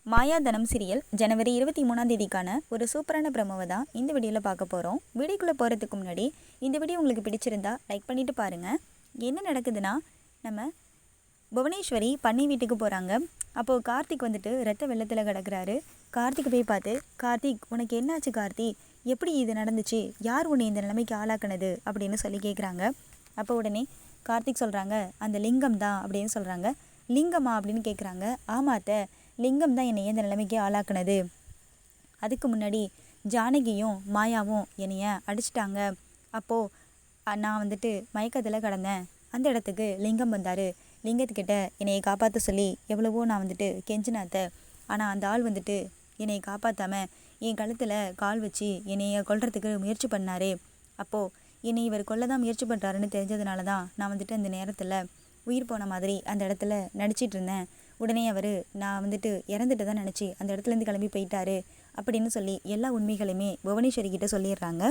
மாயாதனம் serial ஜனவரி 23 ஒரு சூப்பரான ப்ரோமோவை தான் இந்த வீடியோவில் பார்க்க போகிறோம். வீடியோக்குள்ளே போகிறதுக்கு முன்னாடி இந்த வீடியோ உங்களுக்கு பிடிச்சிருந்தா லைக் பண்ணிவிட்டு பாருங்கள். என்ன நடக்குதுன்னா, நம்ம புவனேஸ்வரி பண்ணை வீட்டுக்கு போகிறாங்க. அப்போது கார்த்திக் வந்துட்டு ரத்த வெள்ளத்தில் கிடக்கிறாரு. கார்த்திக் போய் பார்த்து, கார்த்திக் உனக்கு என்னாச்சு கார்த்திக், எப்படி இது நடந்துச்சு, யார் உன்னை இந்த நிலைமைக்கு ஆளாக்குனது அப்படின்னு சொல்லி கேட்குறாங்க. அப்போ உடனே கார்த்திக் சொல்கிறாங்க, அந்த லிங்கம் தான் அப்படின்னு சொல்கிறாங்க. லிங்கமா அப்படின்னு கேட்குறாங்க. ஆமாத்த, லிங்கம் தான் என்னை இந்த நிலைமைக்கு ஆளாக்குனது. அதுக்கு முன்னாடி ஜானகியும் மாயாவும் என்னைய அடிச்சிட்டாங்க. அப்போது நான் வந்துட்டு மயக்கத்தில் கிடந்தேன். அந்த இடத்துக்கு லிங்கம் வந்தார். லிங்கத்துக்கிட்ட என்னையை காப்பாற்ற சொல்லி எவ்வளவோ நான் வந்துட்டு கெஞ்சினாத்த. ஆனால் அந்த ஆள் வந்துட்டு என்னையை காப்பாற்றாமல் என் கழுத்தில் கால் வச்சு என்னைய கொல்றதுக்கு முயற்சி பண்ணார். அப்போது என்னை இவர் கொல்ல தான் முயற்சி பண்ணுறாருன்னு தெரிஞ்சதுனால தான் நான் வந்துட்டு அந்த நேரத்தில் உயிர் போன மாதிரி அந்த இடத்துல நடிச்சிட்டு இருந்தேன். உடனே அவர் நான் வந்துட்டு இறந்துட்டு தான் நினச்சி அந்த இடத்துலேருந்து கிளம்பி போயிட்டாரு அப்படின்னு சொல்லி எல்லா உண்மைகளையுமே புவனேஸ்வரி கிட்ட சொல்லிடுறாங்க.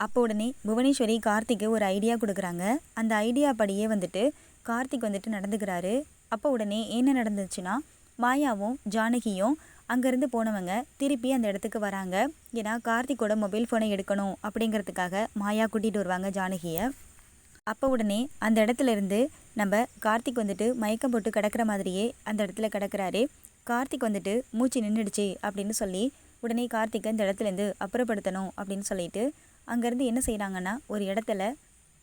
அப்போ உடனே புவனேஸ்வரி கார்த்திக்கு ஒரு ஐடியா கொடுக்குறாங்க. அந்த ஐடியா படியே வந்துட்டு கார்த்திக் வந்துட்டு நடந்துக்கிறாரு. அப்போ உடனே என்ன நடந்துச்சுன்னா, மாயாவும் ஜானகியும் அங்கேருந்து போனவங்க திருப்பி அந்த இடத்துக்கு வராங்க. ஏன்னா கார்த்திக்கோட மொபைல் ஃபோனை எடுக்கணும் அப்படிங்கிறதுக்காக மாயா கூட்டிகிட்டு வருவாங்க ஜானகியை. அப்போ உடனே அந்த இடத்துல இருந்து நம்ம கார்த்திக் வந்துட்டு மயக்கம் போட்டு கிடக்கிற மாதிரியே அந்த இடத்துல கிடக்கிறாரு. கார்த்திக் வந்துட்டு மூச்சு நின்றுடுச்சு அப்படின்னு சொல்லி உடனே கார்த்திக்கை அந்த இடத்துலேருந்து அப்புறப்படுத்தணும் அப்படின்னு சொல்லிட்டு அங்கேருந்து என்ன செய்கிறாங்கன்னா, ஒரு இடத்துல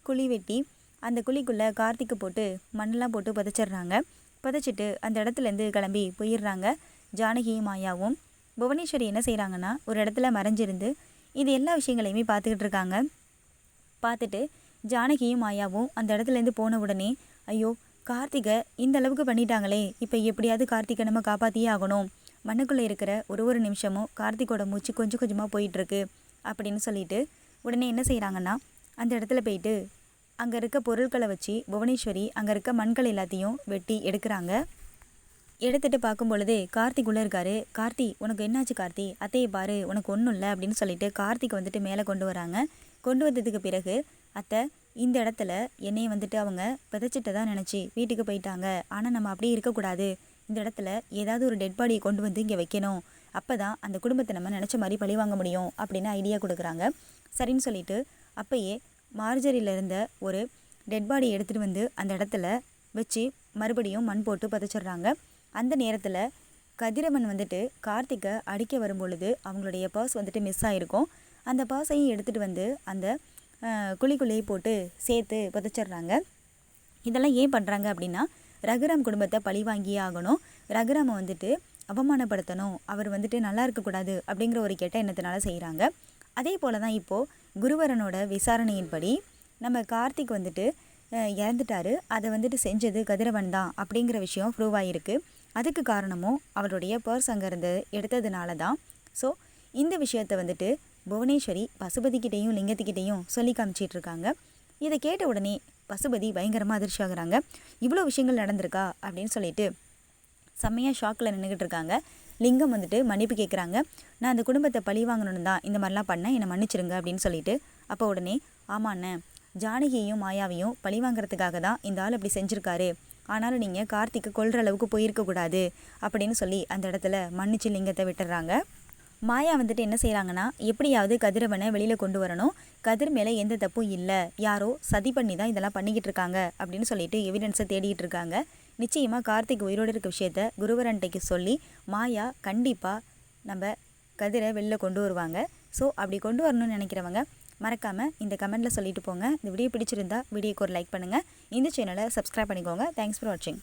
குழி வெட்டி அந்த குழிக்குள்ளே கார்த்திக்கு போட்டு மண்ணெல்லாம் போட்டு புதைச்சிட்றாங்க. புதைச்சிட்டு அந்த இடத்துலேருந்து கிளம்பி போயிடுறாங்க ஜானகியும் மாயாவும். புவனேஸ்வரி என்ன செய்கிறாங்கன்னா, ஒரு இடத்துல மறைஞ்சிருந்து இது எல்லா விஷயங்களையுமே பார்த்துக்கிட்டு இருக்காங்க. பார்த்துட்டு ஜானகியும் மாயாவும் அந்த இடத்துலேருந்து போன உடனே, ஐயோ கார்த்திகை இந்த அளவுக்கு பண்ணிட்டாங்களே, இப்போ எப்படியாவது கார்த்திகை நம்ம காப்பாற்றியே ஆகணும். மண்ணுக்குள்ளே இருக்கிற ஒரு நிமிஷமும் கார்த்திகோட மூச்சு கொஞ்சம் கொஞ்சமாக போயிட்டுருக்கு அப்படின்னு சொல்லிட்டு உடனே என்ன செய்கிறாங்கன்னா, அந்த இடத்துல போயிட்டு அங்கே இருக்க பொருட்களை வச்சு புவனேஸ்வரி அங்கே இருக்க மண்கள் எல்லாத்தையும் வெட்டி எடுக்கிறாங்க. எடுத்துகிட்டு பார்க்கும் பொழுது கார்த்திக் உள்ளே இருக்காரு. கார்த்தி உனக்கு என்னாச்சு கார்த்தி, அத்தையை பாரு உனக்கு ஒன்றும் இல்லை அப்படின்னு சொல்லிட்டு கார்த்திக் வந்துட்டு மேலே கொண்டு வராங்க. கொண்டு வந்ததுக்கு பிறகு, அத்தை இந்த இடத்துல என்னையை வந்துட்டு அவங்க விதைச்சிட்டு தான் நினச்சி வீட்டுக்கு போயிட்டாங்க. ஆனால் நம்ம அப்படியே இருக்கக்கூடாது. இந்த இடத்துல ஏதாவது ஒரு டெட் பாடியை கொண்டு வந்து இங்கே வைக்கணும். அப்போ தான் அந்த குடும்பத்தை நம்ம நினச்ச மாதிரி பழி வாங்க முடியும் அப்படின்னு ஐடியா கொடுக்குறாங்க. சரின்னு சொல்லிட்டு அப்போயே மார்ஜரியில் இருந்த ஒரு டெட் பாடியை எடுத்துகிட்டு வந்து அந்த இடத்துல வச்சு மறுபடியும் மண் போட்டு புதைச்சிட்றாங்க. அந்த நேரத்தில் கதிரவன் வந்துட்டு கார்த்திகை அடிக்க வரும்பொழுது அவங்களுடைய பர்ஸ் வந்துட்டு மிஸ் ஆகிருக்கும். அந்த பர்ஸையும் எடுத்துகிட்டு வந்து அந்த குழிக்குள்ளேயே போட்டு சேர்த்து புதைச்சிட்றாங்க. இதெல்லாம் ஏன் பண்ணுறாங்க அப்படின்னா, ரகுராம் குடும்பத்தை பழி வாங்கியே ஆகணும். ரகுராமை வந்துட்டு அவமானப்படுத்தணும், அவர் வந்துட்டு நல்லா இருக்கக்கூடாது அப்படிங்கிற ஒரு கெட்ட எண்ணத்தினால செய்கிறாங்க. அதே போல் தான் இப்போது குருவரனோட விசாரணையின்படி நம்ம கார்த்திக் வந்துட்டு இறந்துட்டாரு. அதை வந்துட்டு செஞ்சது கதிரவன் தான் அப்படிங்கிற விஷயம் ப்ரூவ் ஆகிருக்கு. அதுக்கு காரணமும் அவருடைய பர்ஸ் அங்கேருந்து எடுத்ததுனால தான். ஸோ இந்த விஷயத்தை வந்துட்டு புவனேஸ்வரி பசுபதிக்கிட்டேயும் லிங்கத்துக்கிட்டேயும் சொல்லி காமிச்சிட்ருக்காங்க. இதை கேட்ட உடனே பசுபதி பயங்கரமாக அதிர்ச்சி ஆகுறாங்க. இவ்வளோ விஷயங்கள் நடந்திருக்கா அப்படின்னு சொல்லிட்டு செம்மையாக ஷாக்கில் நின்றுக்கிட்டு இருக்காங்க. லிங்கம் வந்துட்டு மன்னிப்பு கேட்குறாங்க. நான் அந்த குடும்பத்தை பழி வாங்கணுன்னு தான் இந்த மாதிரிலாம் பண்ணேன், என்னை மன்னிச்சிருங்க அப்படின்னு சொல்லிட்டு. அப்போ உடனே ஆமாண்ணே, ஜானகியையும் மாயாவையும் பழி வாங்குறதுக்காக தான் இந்த ஆள் அப்படி செஞ்சுருக்காரு. ஆனாலும் நீங்கள் கார்த்திகை கொல்ற அளவுக்கு போயிருக்கக்கூடாது அப்படின்னு சொல்லி அந்த இடத்துல மன்னிச்சு லிங்கத்தை விட்டுறாங்க. மாயா வந்துட்டு என்ன செய்கிறாங்கன்னா, எப்படியாவது கதிரவனை வெளியில் கொண்டு வரணும். கதிர் மேலே எந்த தப்பும் இல்லை, யாரோ சதி பண்ணி தான் இதெல்லாம் பண்ணிக்கிட்டு இருக்காங்க அப்படின்னு சொல்லிட்டு எவிடன்ஸை தேடிட்டு இருக்காங்க. நிச்சயமாக கார்த்திக் உயிரோடு இருக்க விஷயத்த குருவரன்ட்டைக்கு சொல்லி மாயா கண்டிப்பாக நம்ம கதிரை வெளியில் கொண்டு வருவாங்க. ஸோ அப்படி கொண்டு வரணும்னு நினைக்கிறவங்க மறக்காமல் இந்த கமெண்ட்டில் சொல்லிட்டு போங்க. இந்த வீடியோ பிடிச்சிருந்தா வீடியோக்கு ஒரு லைக் பண்ணுங்கள். இந்த சேனலை சப்ஸ்கிரைப் பண்ணிக்கோங்க. தேங்க்ஸ் ஃபார் வாட்சிங்.